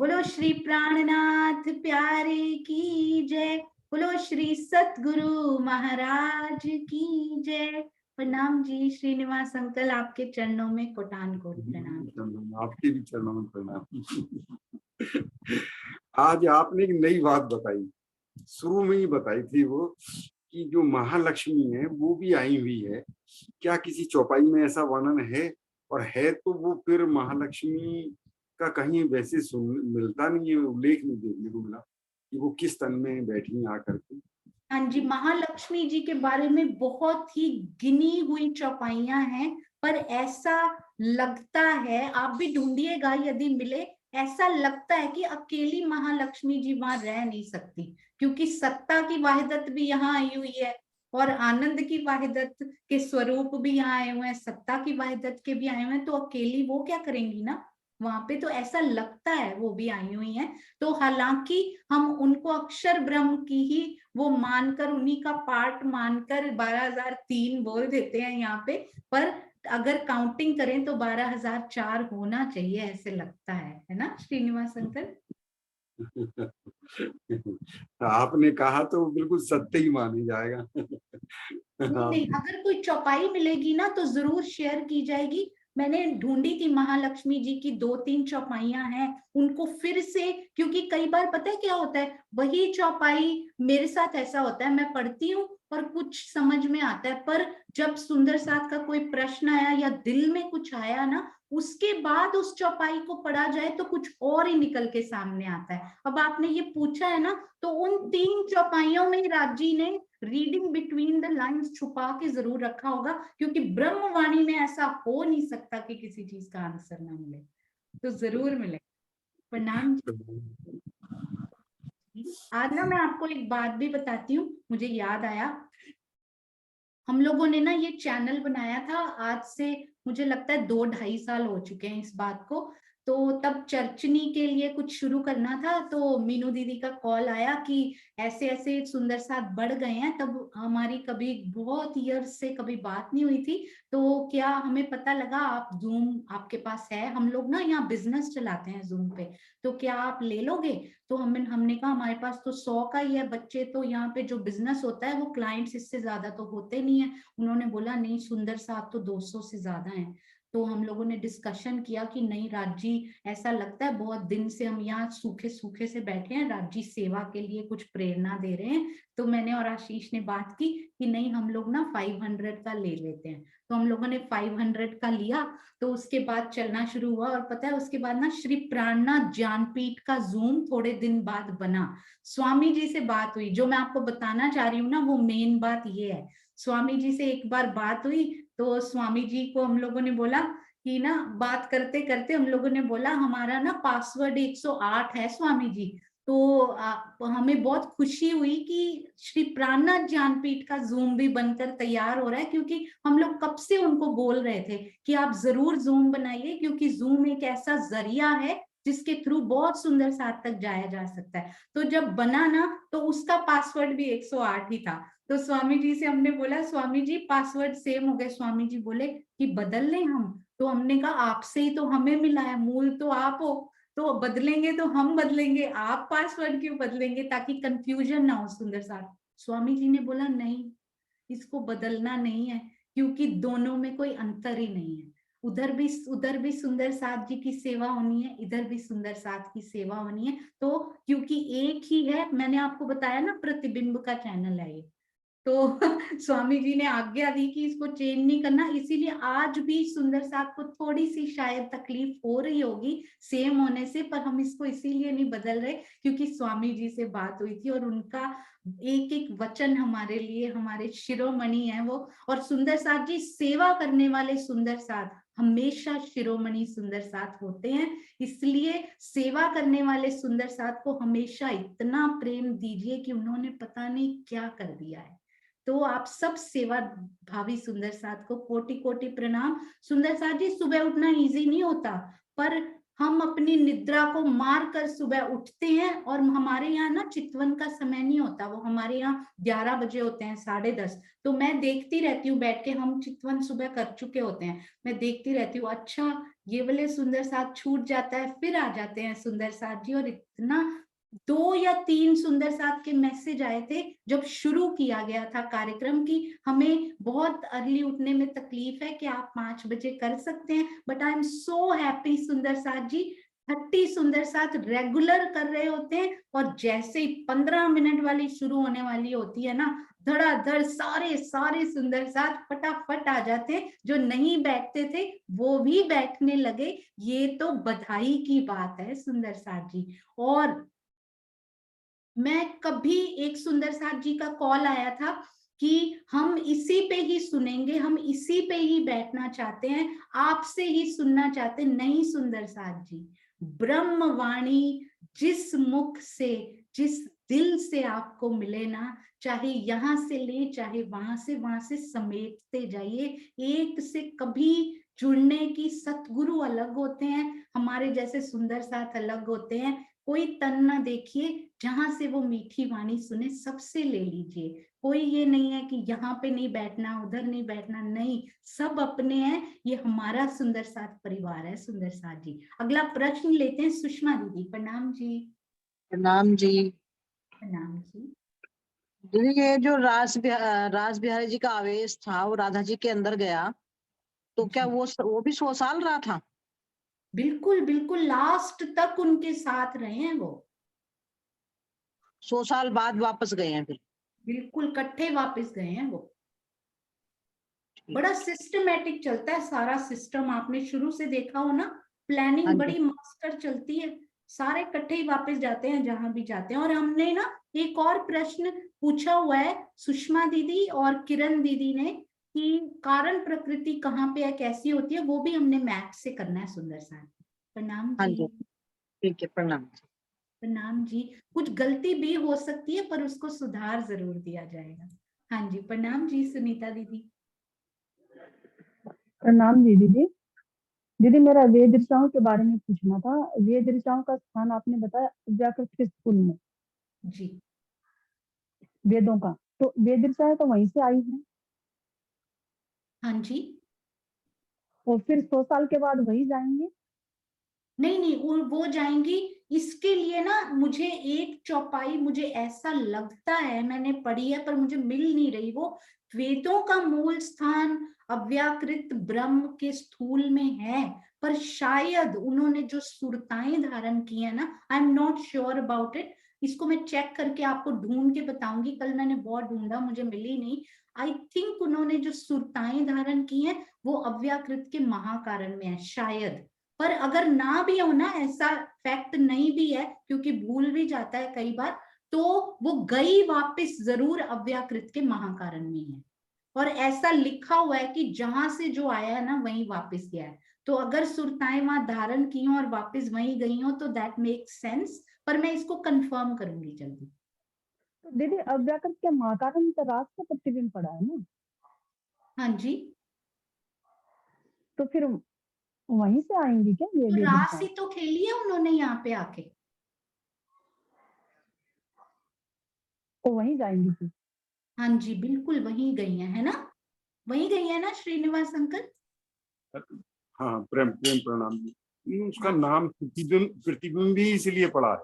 बोलो श्री प्राणनाथ प्यारे की जय। बोलो श्री सतगुरु महाराज की जय। प्रणाम जी श्रीनिवास अंकल, आपके चरणों में कोटान कोट प्रणाम। आपके भी चरणों में प्रणाम। आज आपने एक नई बात बताई, शुरू में ही बताई थी वो, कि जो महालक्ष्मी है वो भी आई हुई है। क्या किसी चौपाई में ऐसा वर्णन है? और है तो वो फिर महालक्ष्मी का कहीं वैसे सुन मिलता नहीं है, उल्लेख नहीं देखने को मिला कि वो किस तन में बैठी आकर के। हाँ जी, महालक्ष्मी जी के बारे में बहुत ही गिनी हुई चौपाइयां हैं, पर ऐसा लगता है, आप भी ढूंढिएगा यदि मिले, ऐसा लगता है कि अकेली महालक्ष्मी जी वहां रह नहीं सकती, क्योंकि सत्ता की वाहिदत भी यहाँ आई हुई है और आनंद की वाहिदत के स्वरूप भी यहाँ आए हुए हैं, सत्ता की वाहिदत के भी आए हुए हैं, तो अकेली वो क्या करेंगी ना वहां पे। तो ऐसा लगता है वो भी आई हुई हैं। तो हालांकि हम उनको अक्षर ब्रह्म की ही वो मानकर, उन्हीं का पार्ट मानकर 12,003 बोल देते हैं यहाँ पे, पर अगर काउंटिंग करें तो 12,004 होना चाहिए, ऐसे लगता है ना श्रीनिवास अंकल? आपने कहा तो बिल्कुल सत्य ही मानी जाएगा। नहीं हाँ। नहीं, अगर कोई चौपाई मिलेगी ना तो जरूर शेयर की जाएगी। मैंने ढूंढी थी महालक्ष्मी जी की 2-3 चौपाइयां हैं, उनको फिर से, क्योंकि कई बार पता है क्या होता है, वही चौपाई मेरे साथ ऐसा होता है, मैं पढ़ती हूँ और कुछ समझ में आता है, पर जब सुंदर साथ का कोई प्रश्न आया या दिल में कुछ आया ना, उसके बाद उस चौपाई को पढ़ा जाए तो कुछ और ही निकल के सामने आता है। अब आपने ये पूछा है ना, तो उन 3 चौपाइयों में राज जी ने रीडिंग बिटवीन द लाइंस छुपा के जरूर रखा होगा, क्योंकि ब्रह्मवाणी में ऐसा हो नहीं सकता कि किसी चीज का आंसर ना मिले, तो जरूर मिले। प्रणाम जी। आज ना मैं आपको एक बात भी बताती हूँ, मुझे याद आया। हम लोगों ने ना ये चैनल बनाया था, आज से मुझे लगता है 2-2.5 साल हो चुके हैं इस बात को। तो तब चर्चनी के लिए कुछ शुरू करना था, तो मीनू दीदी का कॉल आया कि ऐसे ऐसे सुंदर साथ बढ़ गए हैं, तब हमारी कभी बहुत ईयर्स से कभी बात नहीं हुई थी, तो क्या हमें पता लगा आप जूम आपके पास है, हम लोग ना यहाँ बिजनेस चलाते हैं जूम पे, तो क्या आप ले लोगे? तो हमने कहा हमारे पास तो 100 का ही है बच्चे, तो यहाँ पे जो बिजनेस होता है वो क्लाइंट्स इससे ज्यादा तो होते नहीं है। उन्होंने बोला नहीं, सुंदर साथ तो 200 से ज्यादा है। तो हम लोगों ने डिस्कशन किया कि नहीं राजी, ऐसा लगता है बहुत दिन से हम यहाँ सूखे सूखे से बैठे हैं, राजी सेवा के लिए कुछ प्रेरणा दे रहे हैं। तो मैंने और आशीष ने बात की कि नहीं हम लोग ना 500 का ले लेते हैं, तो हम लोगों ने 500 का लिया। तो उसके बाद चलना शुरू हुआ, और पता है उसके बाद ना श्री प्राणनाथ ज्ञानपीठ का जूम थोड़े दिन बाद बना। स्वामी जी से बात हुई, जो मैं आपको बताना चाह रही हूँ ना, वो मेन बात ये है। स्वामी जी से एक बार बात हुई, तो स्वामी जी को हम लोगों ने बोला कि ना, बात करते करते हम लोगों ने बोला हमारा ना पासवर्ड 108 है स्वामी जी। तो हमें बहुत खुशी हुई कि श्री प्राणनाथ ज्ञानपीठ का जूम भी बनकर तैयार हो रहा है, क्योंकि हम लोग कब से उनको बोल रहे थे कि आप जरूर जूम बनाइए, क्योंकि जूम एक ऐसा जरिया है जिसके थ्रू बहुत सुंदर साथ तक जाया जा सकता है। तो जब बना ना, तो उसका पासवर्ड भी 108 ही था। तो स्वामी जी से हमने बोला स्वामी जी पासवर्ड सेम हो गए, स्वामी जी बोले कि बदल लें हम। तो हमने कहा आपसे ही तो हमें मिला है, मूल तो आप हो, तो बदलेंगे तो हम बदलेंगे, आप पासवर्ड क्यों बदलेंगे, ताकि कंफ्यूजन ना हो सुंदर साथ। स्वामी जी ने बोला नहीं, इसको बदलना नहीं है, क्योंकि दोनों में कोई अंतर ही नहीं है। उधर भी सुंदर साथ जी की सेवा होनी है, इधर भी सुंदर साथ की सेवा होनी है। तो क्योंकि एक ही है, मैंने आपको बताया ना प्रतिबिंब का चैनल है ये, तो स्वामी जी ने आज्ञा दी कि इसको चेंज नहीं करना, इसीलिए आज भी सुंदर साथ को थोड़ी सी शायद तकलीफ हो रही होगी सेम होने से, पर हम इसको इसीलिए नहीं बदल रहे क्योंकि स्वामी जी से बात हुई थी, और उनका एक एक वचन हमारे लिए हमारे शिरोमणि है वो। और सुंदर साथ जी सेवा करने वाले सुंदर साथ हमेशा शिरोमणि सुंदर साथ होते हैं, इसलिए सेवा करने वाले सुंदर साथ को हमेशा इतना प्रेम दीजिए कि उन्होंने पता नहीं क्या कर दिया है। तो आप सब सेवा भावी सुंदर साथ को कोटि कोटि प्रणाम। सुंदर साथ जी, सुबह उठना इजी नहीं होता, पर हम अपनी निद्रा को मार कर सुबह उठते हैं, और हमारे यहाँ ना चितवन का समय नहीं होता, वो हमारे यहाँ 11 बजे होते हैं, 10:30। तो मैं देखती रहती हूँ बैठ के, हम चितवन सुबह कर चुके होते हैं, मैं देखती रहती हूँ, अच्छा ये वाले सुंदर साथ छूट जाता है, फिर आ जाते हैं सुंदर साथ जी। और इतना 2 या 3 सुंदर साथ के मैसेज आए थे जब शुरू किया गया था कार्यक्रम की हमें बहुत अर्ली उठने में तकलीफ है कि आप 5 बजे कर सकते हैं, but I am so happy सुंदर साथ जी 30 सुंदर साथ रेगुलर कर रहे होते हैं। और जैसे ही 15 मिनट वाली शुरू होने वाली होती है ना, धड़ाधड़ सारे सारे सुंदर साथ फटाफट आ जाते हैं। जो नहीं बैठते थे वो भी बैठने लगे। ये तो बधाई की बात है सुंदर साथ जी। और मैं कभी एक सुंदर साथ जी का कॉल आया था कि हम इसी पे ही सुनेंगे, हम इसी पे ही बैठना चाहते हैं, आपसे ही सुनना चाहते हैं। नहीं सुंदर साथ जी, ब्रह्मवाणी जिस मुख से, जिस दिल से आपको मिले ना, चाहे यहाँ से ले चाहे वहां से समेटते जाइए। एक से कभी जुड़ने की, सतगुरु अलग होते हैं, हमारे जैसे सुंदर साथ अलग होते हैं। कोई तन ना देखिए, जहां से वो मीठी वाणी सुने सबसे ले लीजिए। कोई ये नहीं है कि यहाँ पे नहीं बैठना, उधर नहीं बैठना, नहीं, सब अपने हैं। ये हमारा सुंदर साथ परिवार है सुंदर साथ जी। अगला प्रश्न लेते हैं सुषमा दीदी। प्रणाम जी। प्रणाम जी। प्रणाम जी। दीदी ये जो रास बिहारी जी का आवेश था वो राधा जी के अंदर गया, तो क्या वो भी 100 साल रहा था? बिल्कुल बिल्कुल, लास्ट तक उनके साथ रहे हैं वो। 100 साल बाद वापस गए हैं फिर? बिल्कुल इकट्ठे वापस गए हैं वो। बड़ा सिस्टमेटिक चलता है सारा सिस्टम, आपने शुरू से देखा हो ना, हाँ प्लानिंग जी। बड़ी मास्टर चलती है। सारे इकट्ठे ही वापस जाते हैं जहां भी जाते हैं। और हमने ना एक और प्रश्न पूछा हुआ है सुषमा दीदी और किरण दीदी ने कि कारण प्रकृति कहाँ पे है, कैसी होती है, वो भी हमने मैथ से करना है सुंदर साथ। प्रणाम हाँ जी। जी, ठीक है, प्रणाम। प्रणाम जी। कुछ गलती भी हो सकती है पर उसको सुधार जरूर दिया जाएगा। हाँ जी, प्रणाम जी सुनीता दीदी। प्रणाम जी दीदी। दीदी मेरा वेद ऋचाओं के बारे में पूछना था। वेद ऋचाओं का स्थान आपने बताया व्याकृत के स्कूल में, जी वेदों का, तो वेद ऋचाएं तो वहीं से आई है, हाँ जी। और फिर 100 साल के बाद वही जाएंगे? नहीं नहीं, वो जाएंगी। इसके लिए ना मुझे एक चौपाई, मुझे ऐसा लगता है, मैंने पढ़ी है पर मुझे मिल नहीं रही वो। वेदों का मूल स्थान अव्याकृत ब्रह्म के स्थूल में है, पर शायद उन्होंने जो सुरताएं धारण की है ना, I am not sure about it. इसको मैं चेक करके आपको ढूंढ के बताऊंगी। कल मैंने बहुत ढूंढा, मुझे मिली नहीं। आई थिंक उन्होंने जो सुरताएं धारण की हैं वो अव्याकृत के महाकारण में है शायद। पर अगर ना भी हो ना, ऐसा फैक्ट नहीं भी है क्योंकि भूल भी जाता है कई बार, तो वो गई वापस जरूर अव्याकृत के महाकारण में है। और ऐसा लिखा हुआ है कि जहां से जो आया है ना वहीं वापस गया है। तो अगर सुरताएं वहां धारण की हो और वापस वहीं गई हो तो दैट मेक्स सेंस। पर मैं इसको कंफर्म करूंगी जल्दी। तो दीदी अव्याकृत के महाकारण में तो रास का प्रतिबिंब पड़ा है ना, हाँ जी, तो फिर वहीं से आएंगी क्या ये तो वेद रास ऋचाएं? ही तो खेली है उन्होंने यहाँ पे आके। तो वहीं जाएंगी फिर? हाँ जी, बिल्कुल वहीं गई है ना, वहीं गई है ना श्रीनिवास अंकल। हाँ, प्रेम प्रेम प्रणाम जी। उसका हाँ नाम प्रतिबिंब, प्रतिबिंब भी इसलिए पड़ा है।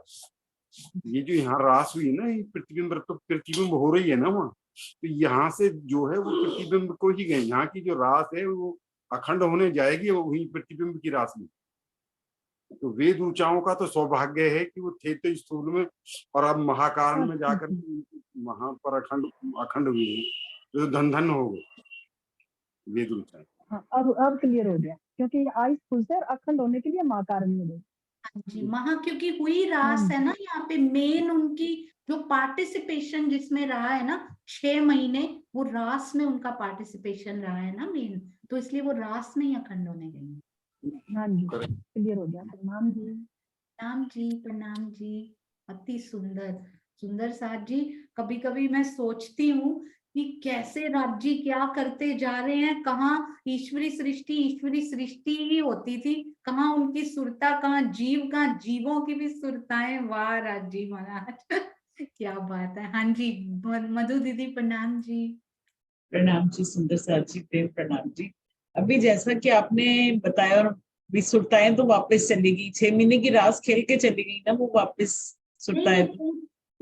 ये जो यहाँ रास हुई ना, ये प्रतिबिंब, तो प्रतिबिंब हो रही है ना वहाँ, तो यहाँ से जो है वो प्रतिबिंब को ही गए। यहाँ की जो रास है वो अखंड होने जाएगी, वो वही प्रतिबिंब की रास में। तो वेद ऊंचाओं का तो सौभाग्य है कि वो थे तो स्थूल में, और अब महाकारण में अच्छा जाकर वहां पर अखंड अखंड हुए हैं, तो धन धन हो गए वेद ऊंचाएं। हाँ, अब क्लियर हो गया, क्योंकि आई स्कूल से अखंड होने के लिए महाकारण में गई। हाँ जी, महा क्योंकि हुई हाँ रास है जी। ना यहाँ पे, मेन उनकी जो पार्टिसिपेशन जिसमें रहा है ना 6 महीने, वो रास में उनका पार्टिसिपेशन रहा है ना मेन, तो इसलिए वो रास में ही अखंड होने गई है। हाँ जी, क्लियर हो गया। प्रणाम जी। प्रणाम जी। प्रणाम जी। अति सुंदर। सुंदर साथ जी, कभी कभी मैं सोचती हूँ कि कैसे राज जी क्या करते जा रहे हैं। कहाँ ईश्वरी सृष्टि ही होती थी, कहाँ उनकी सुरता, कहाँ जीव, कहाँ जीवों की भी सुरताएं। वाह राज जी महाराज क्या बात है। हाँ जी, मधु दीदी प्रणाम जी। प्रणाम जी सुंदर साथ जी, प्रेम प्रणाम जी। अभी जैसा कि आपने बताया और भी सुरताएं तो वापस चली गई, 6 महीने की रास खेल के चली गई ना वो वापस सुरताएं।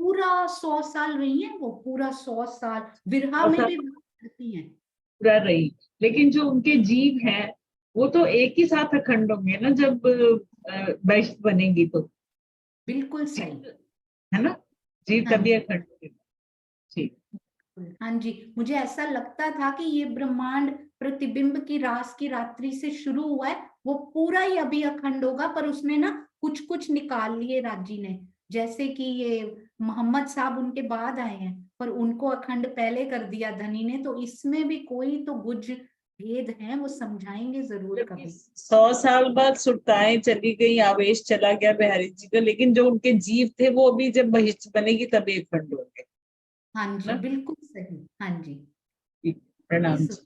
पूरा 100 साल रही है वो, पूरा 100 साल विरहा में भी रहती है, पूरा रही। लेकिन जो उनके जीव हैं वो तो एक ही साथ अखंड होंगे ना जब वैश्य बनेंगी तो। बिल्कुल सही है ना, जीव हाँ तभी जी, अखंड होंगे। ठीक। हाँ जी। मुझे ऐसा लगता था कि ये ब्रह्मांड प्रतिबिंब की रास की रात्रि से शुरू हुआ है, वो पूरा ही अभी अखंड होगा, पर उसमें ना कुछ कुछ निकाल लिए राजी ने। जैसे कि ये मोहम्मद साहब उनके बाद आए हैं, पर उनको अखंड पहले कर दिया धनी ने, तो इसमें भी कोई तो गुज भेद है, वो समझाएंगे जरूर कभी। 100 साल बाद सुरताएं चली गई, आवेश चला गया बिहारी जी का, लेकिन जो उनके जीव थे वो अभी जब बहिष्ठ बनेगी तभी अखंड होंगे। हाँ जी, बिल्कुल सही। हाँ जी, प्रणाम जी।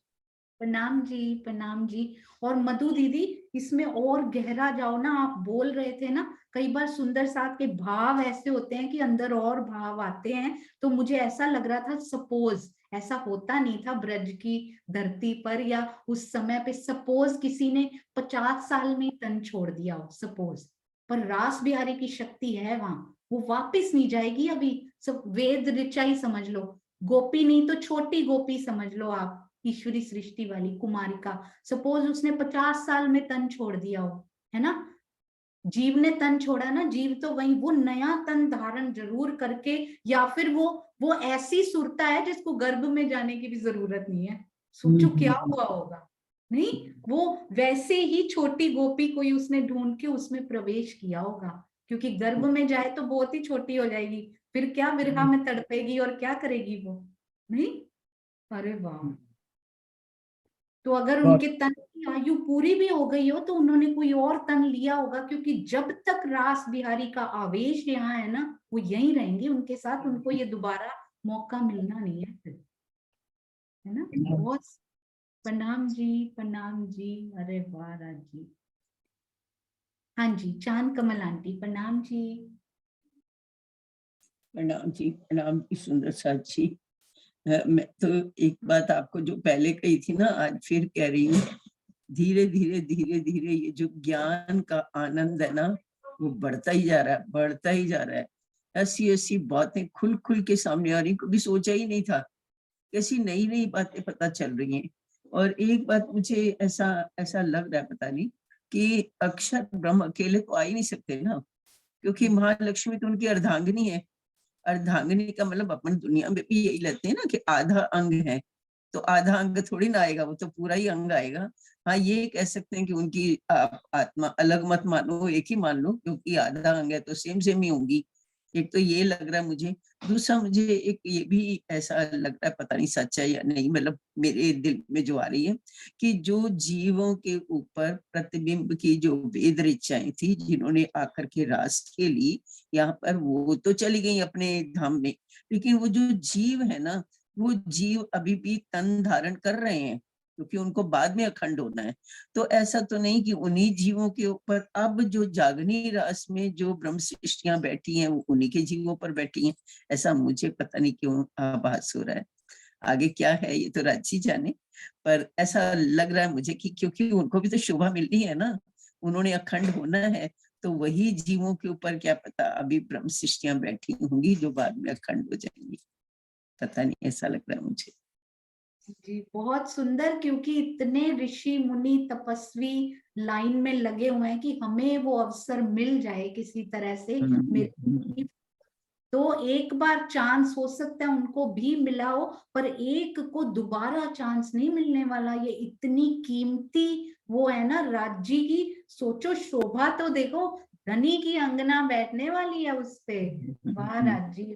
प्रणाम जी, प्रणाम जी। और मधु दीदी, इसमें और गहरा जाओ ना, आप बोल रहे थे ना, कई बार सुंदर साथ के भाव ऐसे होते हैं कि अंदर और भाव आते हैं, तो मुझे ऐसा लग रहा था सपोज ऐसा होता नहीं था ब्रज की धरती पर, या उस समय पे सपोज किसी ने 50 साल में तन छोड़ दिया हो सपोज, पर रास बिहारी की शक्ति है वहां, वो वापिस नहीं जाएगी अभी। सब वेद ऋचा ही समझ लो, गोपी नहीं तो छोटी गोपी समझ लो आप, ईश्वरी सृष्टि वाली कुमारिका। सपोज उसने 50 साल में तन छोड़ दिया हो, है ना, जीव ने तन छोड़ा ना, जीव तो वही वो नया तन धारण जरूर करके, या फिर वो ऐसी सुरता है जिसको गर्भ में जाने की भी जरूरत नहीं है। सोचो क्या हुआ होगा। नहीं, वो वैसे ही छोटी गोपी कोई उसने ढूंढ के उसमें प्रवेश किया होगा, क्योंकि गर्भ में जाए तो बहुत ही छोटी हो जाएगी, फिर क्या विरहा में तड़पेगी और क्या करेगी वो। नहीं, अरे वाह। तो अगर उनके तन की आयु पूरी भी हो गई हो तो उन्होंने कोई और तन लिया होगा, क्योंकि जब तक रास बिहारी का आवेश यहाँ है ना, वो यहीं रहेंगे उनके साथ, उनको ये दोबारा मौका मिलना नहीं है फिर, है ना। बहुत प्रणाम जी, प्रणाम जी। अरे वाह राज जी। हाँ जी, चांद कमल आंटी, प्रणाम जी। प्रणाम जी, प्रणाम जी सुंदर साथ जी। मैं तो एक बात आपको जो पहले कही थी ना, आज फिर कह रही हूँ। धीरे धीरे धीरे धीरे ये जो ज्ञान का आनंद है ना, वो बढ़ता ही जा रहा है, बढ़ता ही जा रहा है। ऐसी ऐसी बातें खुल खुल के सामने आ रही, कभी सोचा ही नहीं था। कैसी नई नई बातें पता चल रही हैं। और एक बात मुझे ऐसा ऐसा लग रहा है, पता नहीं कि अक्षर ब्रह्म अकेले तो आ ही नहीं सकते ना, क्योंकि महालक्ष्मी तो उनकी अर्धांगिनी है। अर्धांगिनी का मतलब अपन दुनिया में भी यही लेते हैं ना कि आधा अंग है, तो आधा अंग थोड़ी ना आएगा, वो तो पूरा ही अंग आएगा। हाँ, ये कह सकते हैं कि उनकी आत्मा अलग मत मानो, एक ही मान लो, क्योंकि आधा अंग है तो सेम सेम ही होंगी। एक तो ये लग रहा है मुझे। दूसरा मुझे एक ये भी ऐसा लग रहा है, पता नहीं सच है या नहीं, मतलब मेरे दिल में जो आ रही है कि जो जीवों के ऊपर प्रतिबिंब की जो वेद ऋचाएं थी, जिन्होंने आकर के रास के लिए यहाँ पर, वो तो चली गई अपने धाम में, लेकिन वो जो जीव है ना, वो जीव अभी भी तन धारण कर रहे हैं, क्योंकि उनको बाद में अखंड होना है। तो ऐसा तो नहीं कि उन्हीं जीवों के ऊपर अब जो जागनी रास में जो ब्रह्म सृष्टियां बैठी हैं वो उन्हीं के जीवों पर बैठी हैं। ऐसा मुझे पता नहीं क्यों आभास हो रहा है। आगे क्या है ये तो राजी जाने, पर ऐसा लग रहा है मुझे कि क्योंकि उनको भी तो शोभा मिलनी है ना, उन्होंने अखंड होना है, तो वही जीवों के ऊपर क्या पता अभी ब्रह्म सृष्टियां बैठी होंगी जो बाद में अखंड हो जाएंगी। पता नहीं, ऐसा लग रहा है मुझे जी बहुत सुंदर, क्योंकि इतने ऋषि मुनि तपस्वी लाइन में लगे हुए हैं कि हमें वो अवसर मिल जाए किसी तरह से। मेरे तो एक बार चांस हो सकता है उनको भी मिला हो, पर एक को दोबारा चांस नहीं मिलने वाला। ये इतनी कीमती वो है ना राज्य की, सोचो शोभा तो देखो, धनी की अंगना बैठने वाली है उस पे। वाह राज्य,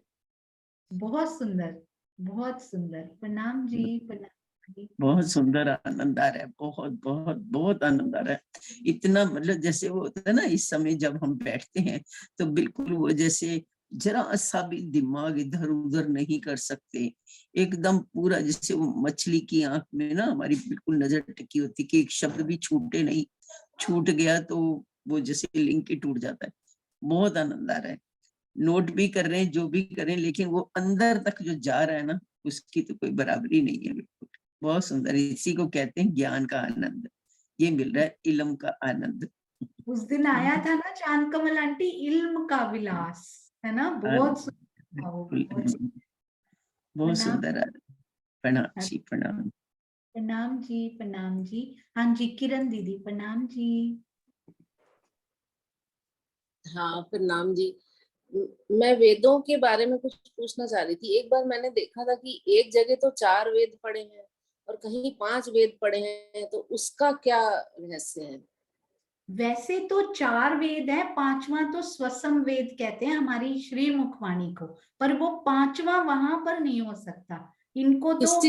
बहुत सुंदर, बहुत सुंदर। प्रणाम जी, प्रणाम जी। बहुत सुंदर, आनंद आ रहा है, बहुत बहुत बहुत आनंद आ रहा है। इतना मतलब जैसे वो होता है ना, इस समय जब हम बैठते हैं तो बिल्कुल वो जैसे जरा सा भी दिमाग इधर उधर नहीं कर सकते, एकदम पूरा जैसे वो मछली की आंख में ना हमारी बिल्कुल नजर टिकी होती कि एक शब्द भी छूटे नहीं, छूट गया तो वो जैसे लिंक ही टूट जाता है। बहुत आनंद आ रहा है। नोट भी कर रहे हैं, जो भी कर रहे हैं, लेकिन वो अंदर तक जो जा रहा है ना, उसकी तो कोई बराबरी नहीं है। बिल्कुल बहुत सुंदर, इसी को कहते हैं ज्ञान का आनंद। ये मिल रहा है इल्म का आनंद। उस दिन आया था ना चांद कमल आंटी, इल्म का विलास, है ना, बहुत सुंदर था वो, बिल्कुल, बहुत प्रणाम। सुंदर। प्रणाम जी, प्रणाम। प्रणाम जी, प्रणाम जी। हाँ जी, किरण दीदी प्रणाम जी। हाँ प्रणाम जी। मैं वेदों के बारे में कुछ पूछना चाह रही थी। एक बार मैंने देखा था कि एक जगह तो 4 वेद पढ़े हैं और कहीं 5 वेद पढ़े हैं, तो उसका क्या रहस्य है? वैसे तो 4 वेद है, 5वां तो स्वसम वेद कहते हैं हमारी श्री मुखवाणी को, पर वो 5वां वहां पर नहीं हो सकता, इनको तो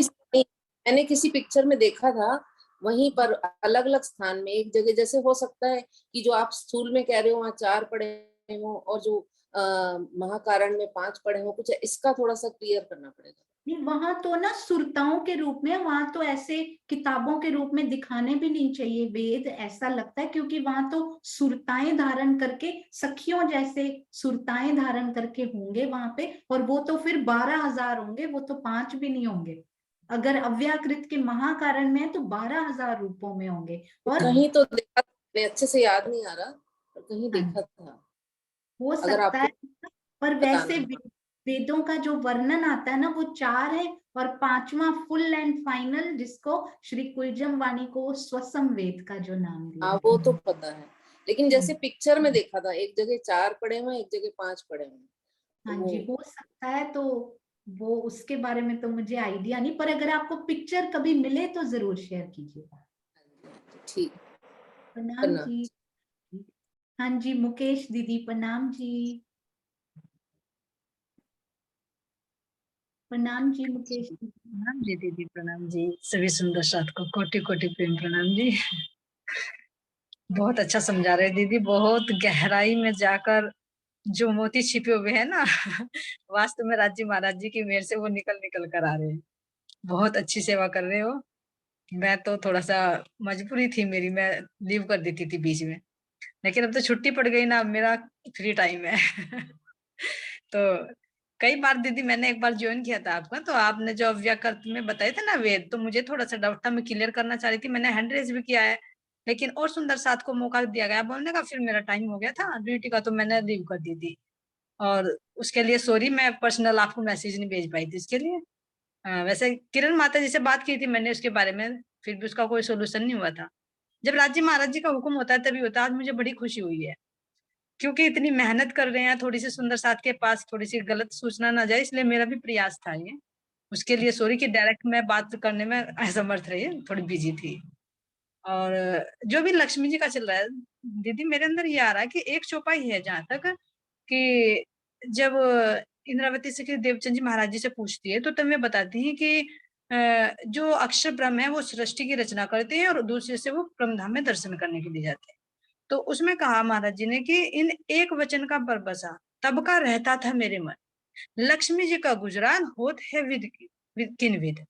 मैंने किसी पिक्चर में देखा था, वहीं पर अलग अलग स्थान में एक जगह जैसे हो सकता है कि जो आप स्थूल में कह रहे हो वहाँ 4 पढ़े हो और जो महाकारण में 5 पढ़े हो, कुछ इसका थोड़ा सा क्लियर करना पड़ेगा। नहीं, वहां तो ना सुरताओं के रूप में, वहां तो ऐसे किताबों के रूप में दिखाने भी नहीं चाहिए वेद, ऐसा लगता है, क्योंकि वहां तो सुरताएं धारण करके, सखियों जैसे सुरताएं धारण करके होंगे वहां पे, और वो तो फिर 12,000 होंगे, वो तो 5 भी नहीं होंगे। अगर अव्याकृत के महाकारण में है तो 12,000 रूपों में होंगे। और कहीं तो देखा, अच्छे से याद नहीं आ रहा, पर कहीं देखा था, हो अगर सकता आपको है, पर वैसे बताना। वेदों का जो वर्णन आता है ना वो 4 है, और 5वां फुल एंड फाइनल, जिसको श्री कुलजम वाणी को स्वसम वेद का जो नाम दिया हाँ है। वो तो पता है, लेकिन जैसे पिक्चर में देखा था एक जगह 4 पढ़े हुए, एक जगह 5 पढ़े हुए, हाँ वो जी, हो सकता है, तो वो उसके बारे में तो मुझे आइडिया नहीं, पर अगर आपको पिक्चर कभी मिले तो जरूर शेयर कीजिएगा। ठीक। प्रणाम प्रणाम। जी। हाँ जी, मुकेश दीदी प्रणाम जी। प्रणाम जी मुकेश दीदी। प्रणाम जी दीदी, प्रणाम जी। सभी सुंदर साथ को कोटि कोटि प्रेम प्रणाम जी। बहुत अच्छा समझा रहे दीदी, बहुत गहराई में जाकर जो मोती छिपे हुए हैं ना वास्तव में राजी महाराज जी की मेहर से वो निकल निकल कर आ रहे हैं। बहुत अच्छी सेवा कर रहे हो। मैं तो थोड़ा सा मजबूरी थी मेरी, मैं लीव कर देती थी बीच में, लेकिन अब तो छुट्टी पड़ गई ना, अब मेरा फ्री टाइम है। तो कई बार दीदी मैंने एक बार ज्वाइन किया था आपका, तो आपने जो अव्याकृत में बताए थे ना वेद, तो मुझे थोड़ा सा डाउट था, मैं क्लियर करना चाह रही थी, मैंने हैंड रेज भी किया है, लेकिन और सुंदर साथ को मौका दिया गया बोलने का, फिर मेरा टाइम हो गया था ड्यूटी का, तो मैंने लीव कर दी थी, और उसके लिए सॉरी, मैं पर्सनल आपको मैसेज नहीं भेज पाई थी इसके लिए। वैसे किरण माता जी से बात की थी मैंने उसके बारे में, फिर भी उसका कोई सोल्यूशन नहीं हुआ था। जब राज्य महाराज जी का हुक्म होता है तभी होता है। आज मुझे बड़ी खुशी हुई है, क्योंकि इतनी मेहनत कर रहे हैं, थोड़ी सी सुंदर साथ के पास थोड़ी सी गलत सूचना ना जाए, इसलिए मेरा भी प्रयास था ये। उसके लिए सॉरी कि डायरेक्ट मैं बात करने में असमर्थ रही, थोड़ी बिजी थी। और जो भी लक्ष्मी जी का चल रहा है दीदी, मेरे अंदर ये आ रहा है कि एक चौपाई है जहां तक कि जब इंद्रावती से कि देवचंद जी महाराज जी से पूछती है, तो तब वे बताती हैं कि जो अक्षर ब्रह्म है वो सृष्टि की रचना करते हैं और दूसरे से वो ब्रह्मधाम में दर्शन करने के लिए जाते हैं। तो उसमें कहा महाराज जी ने कि इन एक वचन का बरबसा तब का रहता था मेरे मन, लक्ष्मी जी का गुजरान होत है किन विद।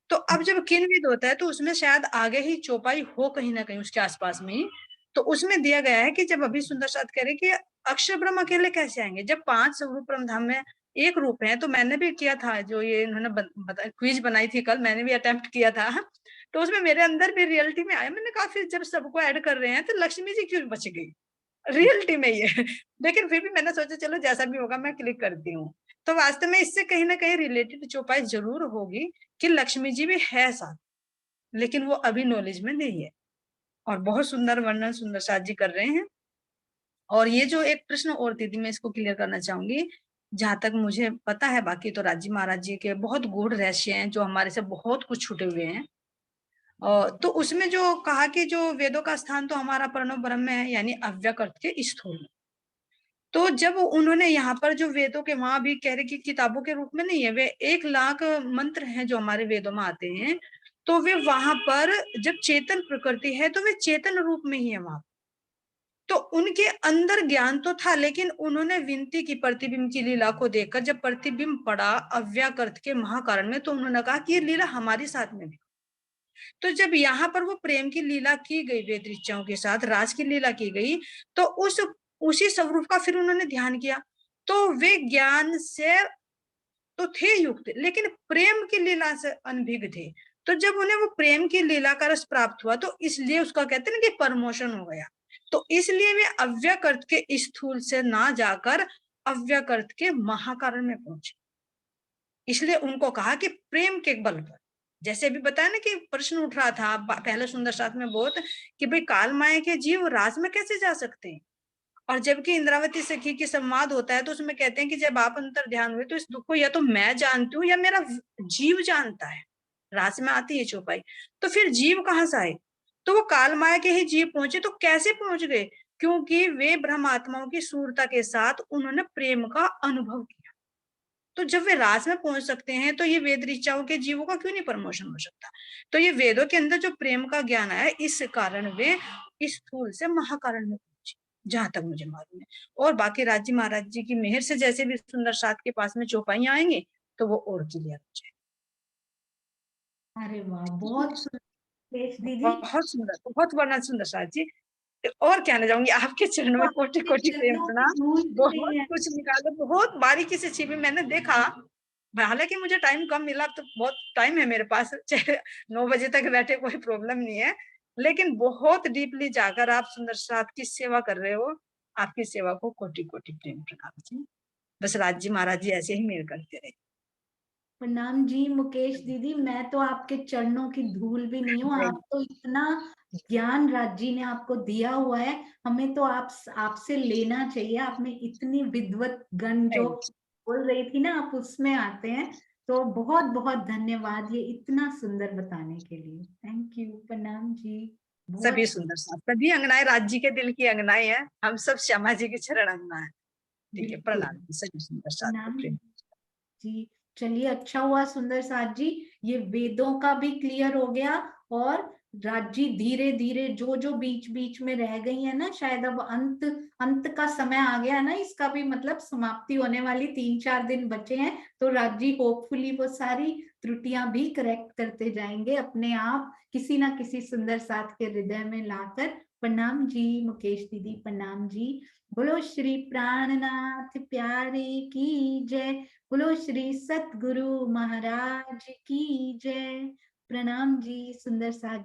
तो अब जब किन विद होता है तो उसमें शायद आगे ही चौपाई हो कहीं ना कहीं उसके आसपास में ही। तो उसमें दिया गया है कि जब अभी सुंदर साथ कह रहे कि अक्षर ब्रह्म अकेले कैसे आएंगे जब 5 स्वरूप ब्रह्म धाम में एक रूप है। तो मैंने भी किया था, जो ये इन्होंने क्विज बनाई थी कल, मैंने भी अटेम्प्ट किया था, तो उसमें मेरे अंदर भी रियलिटी में आया। मैंने कहा फिर जब सबको ऐड कर रहे हैं तो लक्ष्मी जी क्यों बच गई रियलिटी में ये। लेकिन फिर भी मैंने सोचा चलो जैसा भी होगा मैं क्लिक करती हूँ। तो वास्तव में इससे कहीं ना कहीं रिलेटेड चौपाई जरूर होगी कि लक्ष्मी जी भी है साथ, लेकिन वो अभी नॉलेज में नहीं है। और बहुत सुंदर वर्णन सुंदर साथ जी कर रहे हैं। और ये जो एक प्रश्न और दीदी मैं इसको क्लियर करना चाहूंगी, जहां तक मुझे पता है, बाकी तो राजी महाराज जी के बहुत गूढ़ रहस्य हैं जो हमारे से बहुत कुछ छूटे हुए हैं। तो उसमें जो कहा कि जो वेदों का स्थान तो हमारा प्रणव ब्रह्म में है, यानी अव्यकृत के स्थूल में। तो जब उन्होंने यहाँ पर जो वेदों के, वहां भी कह रहे कि किताबों के रूप में नहीं है, वे 1 लाख मंत्र हैं जो हमारे वेदों में आते हैं, तो वे वहां पर जब चेतन प्रकृति है तो वे चेतन रूप में ही है वहां। तो उनके अंदर ज्ञान तो था, लेकिन उन्होंने विनती की प्रतिबिंब की लीला को देखकर, जब प्रतिबिंब पड़ा अव्याकृत के महाकारण में, तो उन्होंने कहा कि ये लीला हमारे साथ में भी। तो जब यहाँ पर वो प्रेम की लीला की गई, वेद ऋचाओं के साथ राज की लीला की गई, तो उसी स्वरूप का फिर उन्होंने ध्यान किया। तो वे ज्ञान से तो थे युक्त, लेकिन प्रेम की लीला से अनभिज्ञ थे। तो जब उन्हें वो प्रेम की लीला का रस प्राप्त हुआ तो इसलिए उसका कहते हैं ना कि प्रमोशन हो गया। तो इसलिए वे अव्यकृत के स्थूल से ना जाकर अव्यकृत के महाकारण में पहुंचे। इसलिए उनको कहा कि प्रेम के बल पर, जैसे अभी बताया ना कि प्रश्न उठ रहा था पहले सुंदर साथ में बहुत, कि भाई काल माया के जीव राज में कैसे जा सकते हैं। और जबकि इंद्रावती सखी की संवाद होता है तो उसमें कहते हैं कि जब आप अंतर ध्यान हुए तो इस दुख को या तो मैं जानती हूँ या मेरा जीव जानता है। रास में आती है चौपाई। तो फिर जीव कहाँ से आए? तो वो काल माया के ही जीव पहुंचे। तो कैसे पहुंच गए? क्योंकि वे ब्रह्म आत्माओं की सूरता के साथ उन्होंने प्रेम का अनुभव किया। तो जब वे रास में पहुंच सकते हैं तो ये वेद ऋचाओं के जीवों का क्यों नहीं प्रमोशन हो सकता? तो ये वेदों के अंदर जो प्रेम का ज्ञान आया, इस कारण वे इस स्थूल से महाकारण में पहुंचे, जहां तक मुझे मालूम है। और बाकी राज्य महाराज जी की मेहर से जैसे भी सुंदर साथ के पास में चौपाइयां आएंगे तो वो और क्लियर हो जाए। अरे वाह, बहुत सुंदर दीदी। बहुत सुंदर, बहुत वर्णन सुंदर साथ जी। और कहना चाहूंगी आपके चरणों में कोटि कोटि प्रेम चरणों की प्रणाम। धूल भी बहुत नहीं है। कुछ निकाला, बहुत बारीकी से छिपी मैंने देखा। हालांकि मुझे टाइम कम मिला, तो बहुत टाइम है मेरे पास, चाहे 9 बजे तक बैठे कोई प्रॉब्लम नहीं है, लेकिन बहुत डीपली जाकर आप सुंदर साथ की सेवा कर रहे हो। आपकी सेवा को कोटि कोटि प्रेम प्रणाम जी। बस राज जी महाराज जी ऐसे ही मेल करते रहे। प्रणाम जी मुकेश दीदी, मैं तो आपके चरणों की धूल भी नहीं हूँ। आप तो इतना ज्ञान राज जी ने आपको दिया हुआ है, हमें तो आपसे लेना चाहिए। आप में इतनी विद्वत गण जो बोल रही थी ना, आप उसमें आते हैं। तो बहुत बहुत धन्यवाद ये इतना सुंदर बताने के लिए। थैंक यू, प्रणाम जी। सभी सुंदर साथ, सभी अंगनाएं राज जी के दिल की अंगनाएं हैं, हम सब श्यामा जी के चरण अंगना है। ठीक है, बिल्कुल। प्रणाम सभी सुंदर साथ को प्रणाम प्रेम। जी। चलिए, अच्छा हुआ सुंदर साथ जी, ये वेदों का भी क्लियर हो गया। और राज जी धीरे धीरे जो जो बीच बीच में रह गई है ना, शायद अब अंत अंत का समय आ गया ना, इसका भी मतलब समाप्ति होने वाली, 3-4 दिन बचे हैं। तो राज जी होपफुली वो सारी त्रुटियां भी करेक्ट करते जाएंगे अपने आप, किसी ना किसी सुंदर साथ के हृदय में लाकर। प्रणाम जी मुकेश दीदी, प्रणाम जी। बोलो श्री प्राणनाथ प्यारे की जय। बोलो श्री सतगुरु महाराज की जय। प्रणाम जी सुंदर साथ।